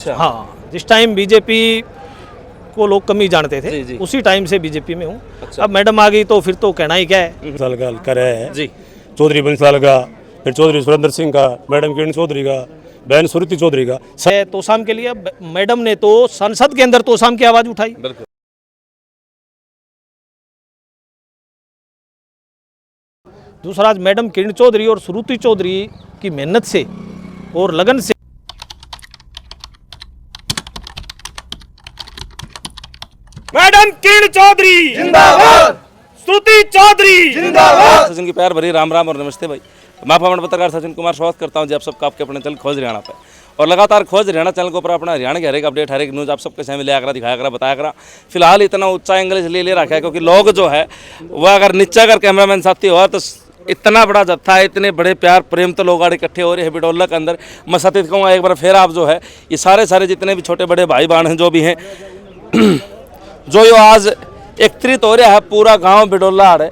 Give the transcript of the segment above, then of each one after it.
हाँ, जिस time BJP को लोग कम ही जानते थे, जी। उसी टाइम से बीजेपी में हूँ। अच्छा। अब मैडम आ गई तो फिर तो कहना ही क्या है। साल का करे है जी। चौधरी बंसाल का, फिर चौधरी सुरेंद्र सिंह का, मैडम किरण चौधरी का, बहन सुरुति चौधरी का। तोसाम के लिए मैडम ने तो संसद के अंदर तोसाम की आवाज उठाई। बिल्कुल। दूसरा, आज मैडम किरण चौधरी और सुरुति चौधरी की मेहनत से और लगन से मैडम किरण चौधरी जिंदाबाद, श्रुति चौधरी जिंदाबाद। सचिन की प्यार भरी राम राम और नमस्ते भाई। मैं आपका पत्रकार सचिन कुमार स्वागत करता हूं जी आप सबका आपके अपने चैनल खोज हरियाणा पे। और लगातार खोज हरियाणा चैनल के ऊपर अपना हरियाणा की हर एक अपडेट, हर एक न्यूज़ आप सबके सामने ले आकर दिखाया करा, बताया करा। फिलहाल इतना ऊंचा एंगल इसलिए ले रखा है क्योंकि लोग जो है वह अगर नीचा अगर कैमरामैन साथी हुआ तो इतना बड़ा जत्था है, इतने बड़े प्यार प्रेम तो लोग आड़े इकट्ठे हो रहे हैं बिडोला के अंदर। मैं सत्य कहूँगा एक बार फिर आप जो है ये सारे जितने भी छोटे बड़े भाई बहन हैं जो भी हैं जो यो आज एकत्रित हो रहा है पूरा गांव बिडोला आड़े,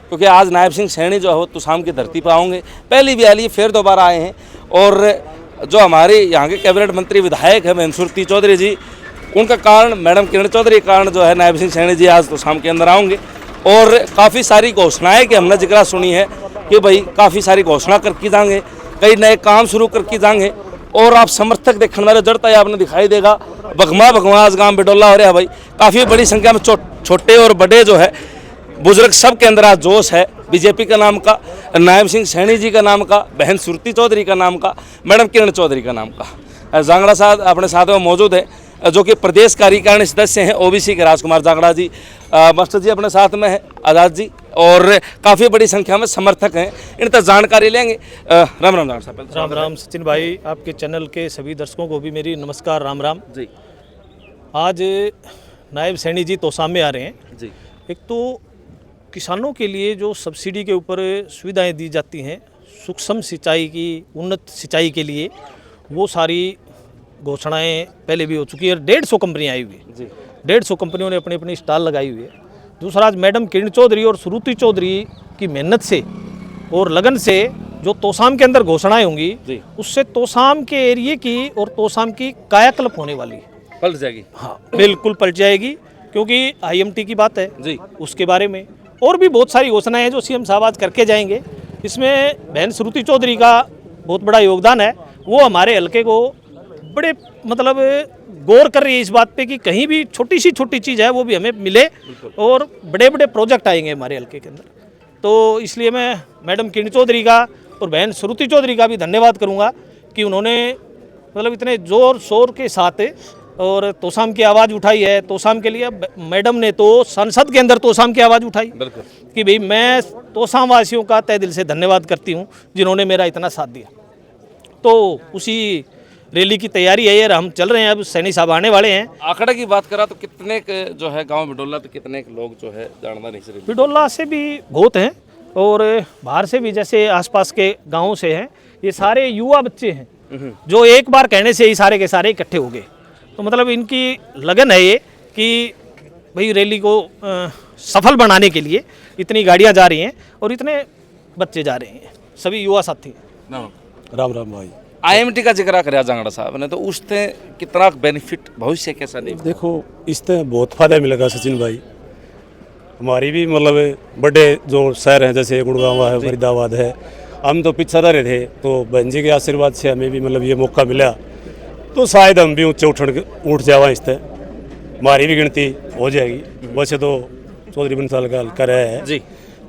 क्योंकि आज नायब सिंह सैनी जो है वो तुसाम की धरती पर आएंगे। पहली भी आई फिर दोबारा आए हैं। और जो हमारे यहाँ के कैबिनेट मंत्री विधायक है सुरुति चौधरी जी, उनका कारण मैडम किरण चौधरी के कारण जो है नायब सिंह सैनी जी आज तुसाम के अंदर आएंगे। और काफ़ी सारी घोषणाएँ कि हमने जिक्र सुनी है कि भाई काफ़ी सारी घोषणा करके जाएंगे, कई नए काम शुरू करके जाएंगे। और आप समर्थक देखने वाले जड़ता है आपने दिखाई देगा भगवा आज गांव बिडोला हो रहा है भाई। काफ़ी बड़ी संख्या में छोटे और बड़े जो है बुजुर्ग सब के अंदर आज जोश है। बीजेपी का नाम का, नायब सिंह सैनी जी का नाम का, बहन सुरुति चौधरी का नाम का, मैडम किरण चौधरी का नाम का। जांगड़ा साहब अपने साथ में मौजूद है जो कि प्रदेश कार्यकारिणी सदस्य हैं ओबीसी के राजकुमार जांगड़ा जी, मास्टर जी अपने साथ में है आज़ाद जी, और काफ़ी बड़ी संख्या में समर्थक हैं। इन तक जानकारी लेंगे। राम राम साहब। राम राम सचिन भाई, आपके चैनल के सभी दर्शकों को भी मेरी नमस्कार राम राम जी। आज नायब सैनी जी तोसाम में आ रहे हैं जी। एक तो किसानों के लिए जो सब्सिडी के ऊपर सुविधाएं दी जाती हैं, सूक्ष्म सिंचाई की, उन्नत सिंचाई के लिए, वो सारी घोषणाएं पहले भी हो चुकी है। 150 कंपनियाँ आई हुई है जी। 150 कंपनियों ने अपनी अपनी स्टॉल लगाई हुई है। दूसरा, आज मैडम किरण चौधरी और सुरुति चौधरी की मेहनत से और लगन से जो तोसाम के अंदर घोषणाएं होंगी, उससे तोसाम के एरिए की और तोसाम की कायाकल्प होने वाली है। पलट जाएगी। हाँ, बिल्कुल पलट जाएगी, क्योंकि IMT की बात है जी। उसके बारे में और भी बहुत सारी घोषणाएं हैं जो CM साहब आज करके जाएंगे। इसमें बहन श्रुति चौधरी का बहुत बड़ा योगदान है। वो हमारे हल्के को बड़े मतलब गौर कर रही है इस बात पे कि कहीं भी छोटी चीज़ है वो भी हमें मिले, और बड़े बड़े प्रोजेक्ट आएंगे हमारे हल्के के अंदर। तो इसलिए मैं मैडम किरण चौधरी का और बहन श्रुति चौधरी का भी धन्यवाद करूँगा कि उन्होंने मतलब इतने ज़ोर शोर के साथ और तोसाम की आवाज़ उठाई है। तोसाम के लिए मैडम ने तो संसद के अंदर तोसाम की आवाज़ उठाई कि भाई मैं तोसाम वासियों का तहे दिल से धन्यवाद करती हूँ जिन्होंने मेरा इतना साथ दिया। तो उसी रैली की तैयारी है यार, हम चल रहे हैं। अब सैनी साहब आने वाले हैं। आंकड़े की बात करा तो कितने जो है गांव बिडोला तो कितने लोग जो है जानना नहीं सकते। बिडोला से भी बहुत हैं और बाहर से भी, जैसे आसपास के गाँवों से हैं। ये सारे युवा बच्चे हैं जो एक बार कहने से ही सारे के सारे इकट्ठे हो गए। तो मतलब इनकी लगन है ये कि भाई रैली को सफल बनाने के लिए इतनी गाड़ियां जा रही हैं और इतने बच्चे जा रहे हैं, सभी युवा साथी। राम राम भाई। IMT का जिक्र कराया जांगड़ा साहब ने, तो उससे कितना बेनिफिट भविष्य कैसा नहीं? देखो इससे बहुत फायदा मिलेगा सचिन भाई। हमारी भी मतलब बड़े जो शहर हैं जैसे गुड़गांव है, फरीदाबाद है, हम तो पिछड़ा रहे थे, तो बहन जी के आशीर्वाद से हमें भी मतलब ये मौका मिला तो शायद हम भी ऊँचे उठ जावा। इससे हमारी भी गिनती हो जाएगी। वैसे तो चौधरी बंसाल का कर रहे हैं जी।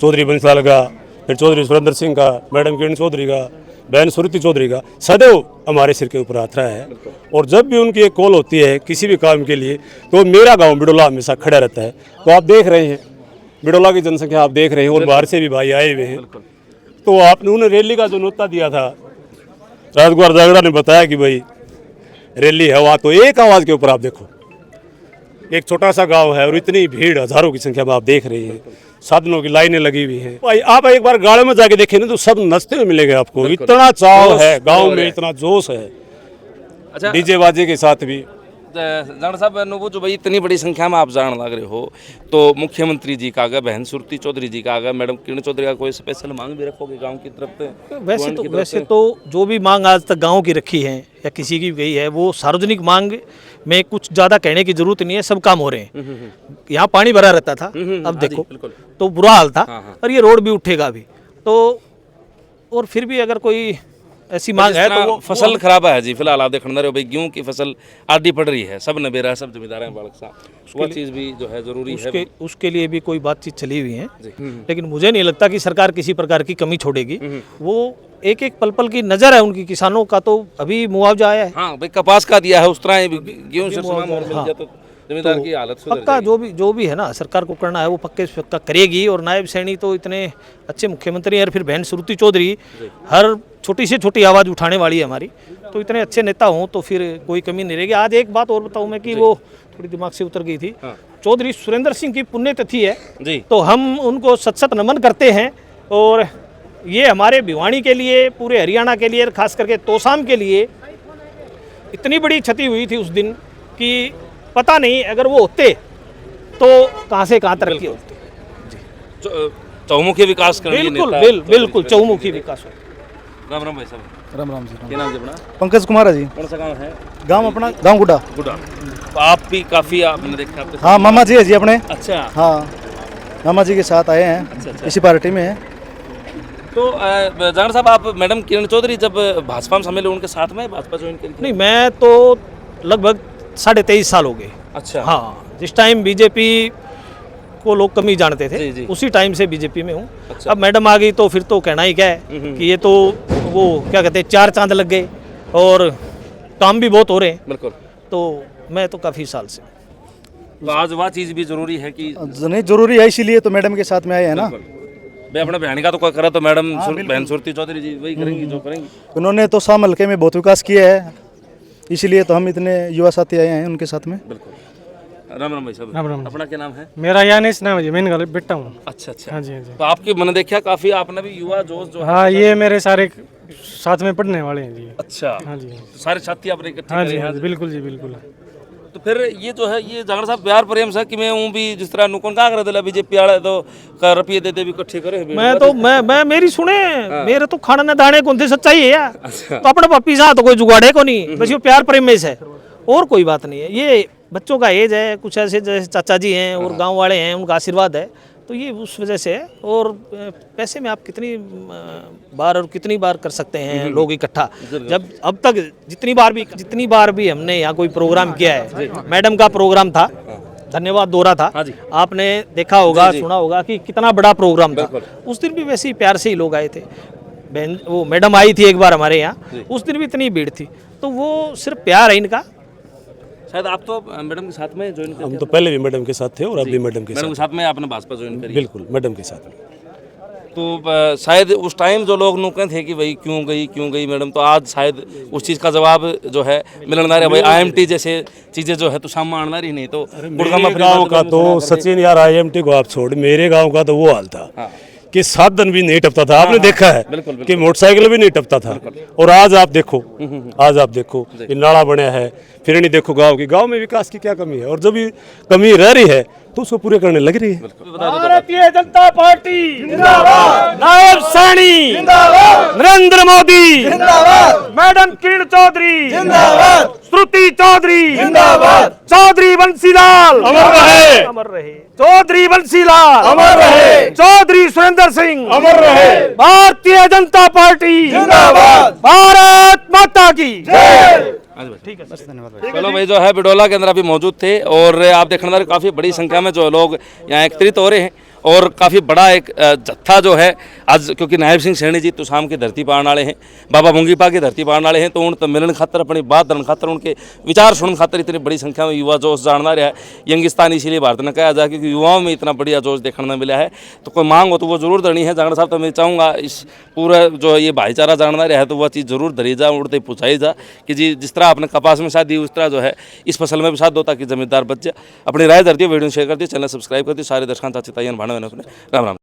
चौधरी बंसाल का, फिर चौधरी सुरेंद्र सिंह का, मैडम किरण चौधरी का, बहन सुरुति चौधरी का सदैव हमारे सिर के ऊपर हाथ रहा है। और जब भी उनकी एक कॉल होती है किसी भी काम के लिए तो मेरा गांव बिडोला हमेशा खड़ा रहता है। तो आप देख रहे हैं बिडोला की जनसंख्या आप देख रहे हैं, और बाहर से भी भाई आए हुए हैं। तो आपने उन्हें रैली का जो न्योता दिया था, राजकुमार जांगड़ा ने बताया कि भाई रैली है वहाँ, तो एक आवाज़ के ऊपर आप देखो, एक छोटा सा गांव है और इतनी भीड़ हजारों की संख्या में आप देख रहे हैं, साधनों की लाइनें लगी हुई हैं। भाई आप एक बार गाँव में जाके देखें ना तो सब नचते हुए मिलेंगे आपको। इतना चाव है गांव में, इतना जोश है। अच्छा, डीजे बाजे के साथ भी जान साहब नुबू जो भाई इतनी बड़ी संख्या में आप जान लग रहे हो, तो मुख्यमंत्री जी का आगे, बहन सुरती चौधरी जी का आगे, मैडम किरण चौधरी का कोई स्पेशल मांग भी रखोगे गांव की तरफ से? वैसे तो जो भी मांग आज तक गांव की रखी है या किसी की गई है, वो सार्वजनिक मांग में कुछ ज़्यादा कहने की जरूरत नहीं है, सब काम हो रहे हैं। यहाँ पानी भरा रहता था, अब देखो तो बुरा हाल था, और ये रोड भी उठेगा अभी तो। और फिर भी अगर कोई ऐसी मांग है तो वो फसल खराब है जी फिलहाल आप देखने रहे हो भाई, गेहूं की फसल आधी पड़ रही है, सब नबेरा है, सब जमींदार हैं बालक साहब, वो चीज़ भी जो है जरूरी है, उसके लिए भी कोई बातचीत चली हुई है। लेकिन मुझे नहीं लगता कि सरकार किसी प्रकार की कमी छोड़ेगी। वो एक एक पल पल की नज़र है उनकी। किसानों का तो अभी मुआवजा आया है, हाँ भाई कपास का दिया है, उस तरह गेहूं से मिल जाए तो जमींदार की हालत सुधर पक्का जो भी है ना सरकार को करना है वो पक्के से पक्का करेगी। और नायब सैनी तो इतने अच्छे मुख्यमंत्री हैं, और फिर बहन श्रुति चौधरी हर छोटी से छोटी आवाज़ उठाने वाली है हमारी, तो इतने अच्छे नेता हों तो फिर कोई कमी नहीं रहेगी। आज एक बात और बताऊं मैं कि वो थोड़ी दिमाग से उतर गई थी, चौधरी सुरेंद्र सिंह की पुण्यतिथि है जी, तो हम उनको सत सत नमन करते हैं। और ये हमारे भिवानी के लिए, पूरे हरियाणा के लिए, खास करके तोसाम के लिए इतनी बड़ी क्षति हुई थी उस दिन कि पता नहीं अगर वो होते तो कहाँ से कहाँ तरक्की होती। चौमुखी विकास करनी बिल्कुल चौमुखी विकास हो। राम राम भाई साहब। राम राम जी। क्या नाम जी अपना? पंकज कुमार है जी। कौन सा गांव है? गांव अपना गांव गुड्डा। तो आप भी काफी आपने देखा आपके हाँ मामा जी है जी अपने। अच्छा हाँ मामा जी के साथ आए हैं, इसी पार्टी में हैं। तो जान साहब आप मैडम किरण चौधरी जब भाजपा में शामिल हुए उनके साथ में भाजपा ज्वाइन करी? नहीं, मैं तो लगभग 23.5 साल हो गए। अच्छा हाँ, जिस टाइम बीजेपी को लोग कम ही जानते थे जी। उसी टाइम से बीजेपी में हूँ। अच्छा। अब मैडम आ गई तो फिर तो कहना ही क्या है कि ये तो वो क्या कहते हैं, 4 चांद लग गए और काम भी बहुत हो रहे हैं। बिल्कुल। तो मैं तो काफ़ी साल से। तो आज वह चीज़ भी जरूरी है कि नहीं जरूरी है, इसीलिए तो मैडम के साथ में आए हैं ना। भाई अपने बहन का तो कोई करा तो मैडम बहन सुरती चौधरी जी वही करेंगी जो करेंगी। उन्होंने तो शाम हल्के में बहुत विकास किया है, इसीलिए तो हम इतने युवा साथी आए हैं उनके साथ में। बिल्कुल। राम राम भाई साहब। राम राम। अपना क्या नाम है? मेरा यानेश नाम है जी, मैं गलत बेटा हूँ। अच्छा अच्छा। हाँ जी हाँ जी। तो आपकी मन देखा काफी आपने भी युवा जोश जो हाँ ये मेरे सारे साथ में पढ़ने वाले हैं जी। अच्छा हाँ जी तो सारे साथी आपने इकट्ठे हाँ करे जी हैं हाँ जी, बिल्कुल जी बिल्कुल। तो फिर ये जो है ये जागरण साहब प्यार प्रेम से कि मैं हूँ भी जिस तरह नुकन का कर दिला बीजेपी वाले तो कर रुपये दे भी इकट्ठे करे मैं मेरी सुने मेरे तो खाना न दाने कौन थे, सच्चाई है यार। तो अपने पप्पी साथ तो कोई जुगाड़े को नहीं, बस ये प्यार प्रेम में से है और कोई बात नहीं है। ये बच्चों का एज है, कुछ ऐसे जैसे चाचा जी हैं और गांव वाले हैं, उनका आशीर्वाद है तो ये उस वजह से है। और पैसे में आप कितनी बार और कितनी बार कर सकते हैं लोग इकट्ठा। जब अब तक जितनी बार भी हमने यहाँ कोई प्रोग्राम किया है, मैडम का प्रोग्राम था, धन्यवाद दौरा था, आपने देखा होगा सुना होगा कि कितना बड़ा प्रोग्राम था। उस दिन भी वैसे ही प्यार से ही लोग आए थे। बहन वो मैडम आई थी एक बार हमारे यहाँ, उस दिन भी इतनी भीड़ थी। तो वो सिर्फ प्यार है इनका। शायद आप तो मैडम के साथ में ज्वाइन कर हम तो पहले भी मैडम के साथ थे और अब भी मैडम के साथ में आपने भाजपा ज्वाइन करी? बिल्कुल मैडम के साथ। तो शायद उस टाइम जो लोग नुकते थे कि भाई क्यों गई मैडम, तो आज शायद उस चीज़ का जवाब जो है मिलना रहा। भाई IMT जैसे चीज़ें जो है तो सामने आना रही नहीं तो मेरे गाँव का तो सचिन यार IMT को आप छोड़, मेरे गाँव का तो वो हाल था कि साधन भी नहीं टपता था। आपने देखा है कि मोटरसाइकिल भी नहीं टपता था। और आज आप देखो ये नाला बना है, फिर नहीं देखो गांव में विकास की क्या कमी है, और जब भी कमी रह रही है तो उसको पूरे करने लग रही है। भारतीय जनता पार्टी जिंदाबाद, नायब सैनी जिंदाबाद, नरेंद्र मोदी जिंदाबाद, मैडम किरण चौधरी जिंदाबाद, श्रुति चौधरी जिंदाबाद, चौधरी बंसीलाल अमर रहे, चौधरी बंसीलाल अमर रहे, चौधरी सुरेंद्र सिंह अमर रहे, भारतीय जनता पार्टी जिंदाबाद, भारत माता की जय। ठीक है चलो भाई जो है बिडोला के अंदर अभी मौजूद थे और आप देखने वाले काफ़ी बड़ी संख्या में जो लोग यहाँ एकत्रित हो रहे हैं और काफ़ी बड़ा एक जत्था जो है आज, क्योंकि नायब सिंह सैनी जी तुसाम की धरती पाने वाले हैं, बाबा मुंगीपा की धरती पाने वाले हैं, तो उन मिलन खातर अपनी बात धरन खातर उनके विचार सुनने खातर इतनी बड़ी संख्या में युवा जोश जानना रहा है। यंगिस्तान इसीलिए भारत ने कहा जाए क्योंकि युवाओं में इतना बढ़िया जोश देखने में मिला है। तो कोई मांग हो तो वो जरूर धरनी है। जागरण साहब तो मैं चाहूँगा इस पूरा जो ये भाईचारा जानना रहा है तो वह चीज़ जरूर धरी जा, उड़ते पहुँचाई जा कि जी जिस तरह आपने कपास में साथ दी उस तरह जो है इस फसल में भी साथ दो ताकि जमींदार बच जाए। अपनी राय धरती है, वीडियो शेयर कर दी, चैनल सब्सक्राइब कर दी, सारे दर्शकों चाची ताइन भाण राम राम।